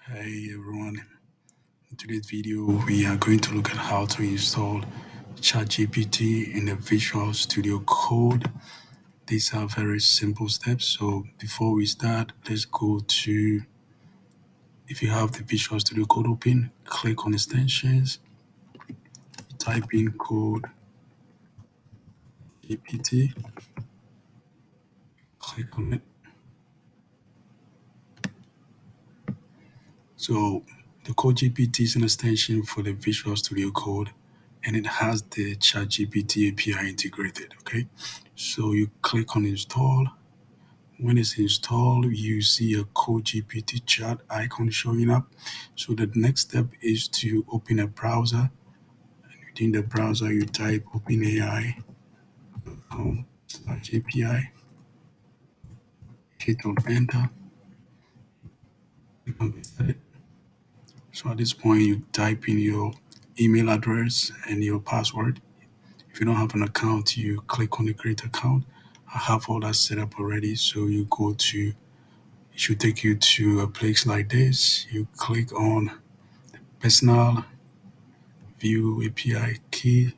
Hey everyone, in today's video we are going to look at how to install ChatGPT in the Visual Studio Code. These are very simple steps. So before we start, let's go to, if you have the Visual Studio Code open, click on extensions, type in code GPT, click on it. So the Code GPT is an extension for the Visual Studio Code and it has the ChatGPT API integrated. Okay, so you click on install. When it's installed, you see a Code GPT chat icon showing up. So the next step is to open a browser. Within the browser, you type OpenAI API, hit on enter, click on set it. So at this point, you type in your email address and your password. If you don't have an account, you click on the create account. I have all that set up already. So you go to, it should take you to a place like this. You click on personal, view API key,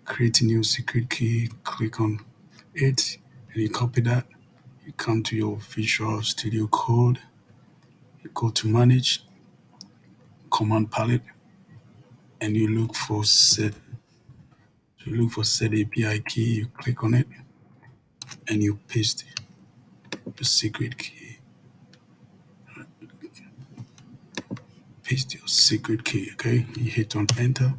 create a new secret key, click on it, and you copy that. You come to your Visual Studio Code, you go to manage, command palette, and you look for set API key, you click on it, and you paste the secret key. Paste your secret key, okay? You hit on enter,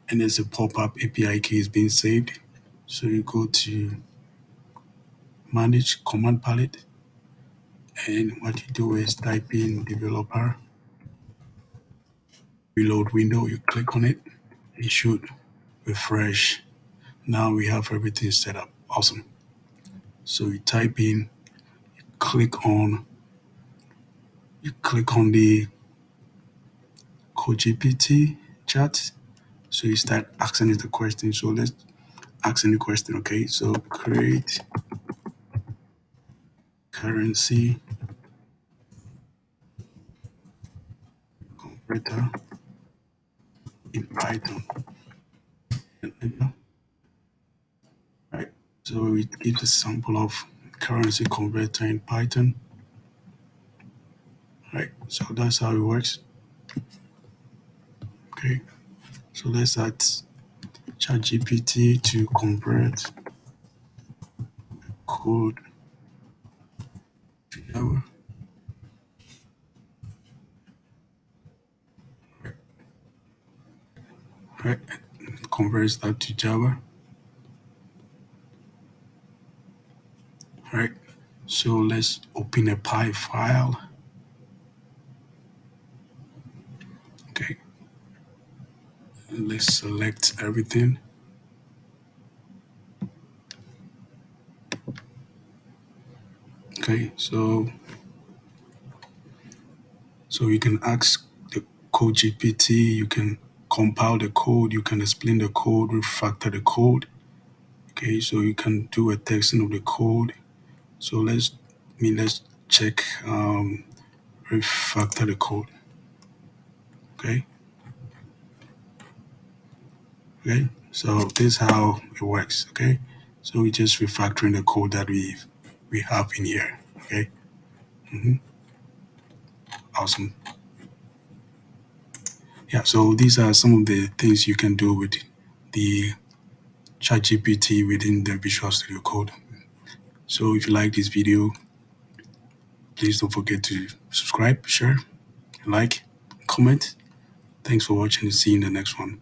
and there's a pop-up API key is being saved. So you go to manage command palette, and what you do is type in developer reload window, you click on it, it should refresh. Now we have everything set up. Awesome. So you type in, click on the Code GPT chat. So you start asking it the question. So let's ask any question, okay? So create currency converter in Python. And enter. Right. So it gives a sample of currency converter in Python. Right. So that's how it works. Okay. So let's add ChatGPT to convert code to Java. Right. Converts that to Java. Right. So let's open a Py file. Okay. Let's select everything. Okay. So you can ask the Code GPT, you can compile the code, you can explain the code, refactor the code. Okay, so you can do a testing of the code. So let's check refactor the code. Okay. Okay. So this is how it works. Okay. So we just refactoring the code that we have in here. Okay. Awesome. Yeah. So these are some of the things you can do with the ChatGPT within the Visual Studio Code. So if you like this video, please don't forget to subscribe, share, like, comment. Thanks for watching and see you in the next one.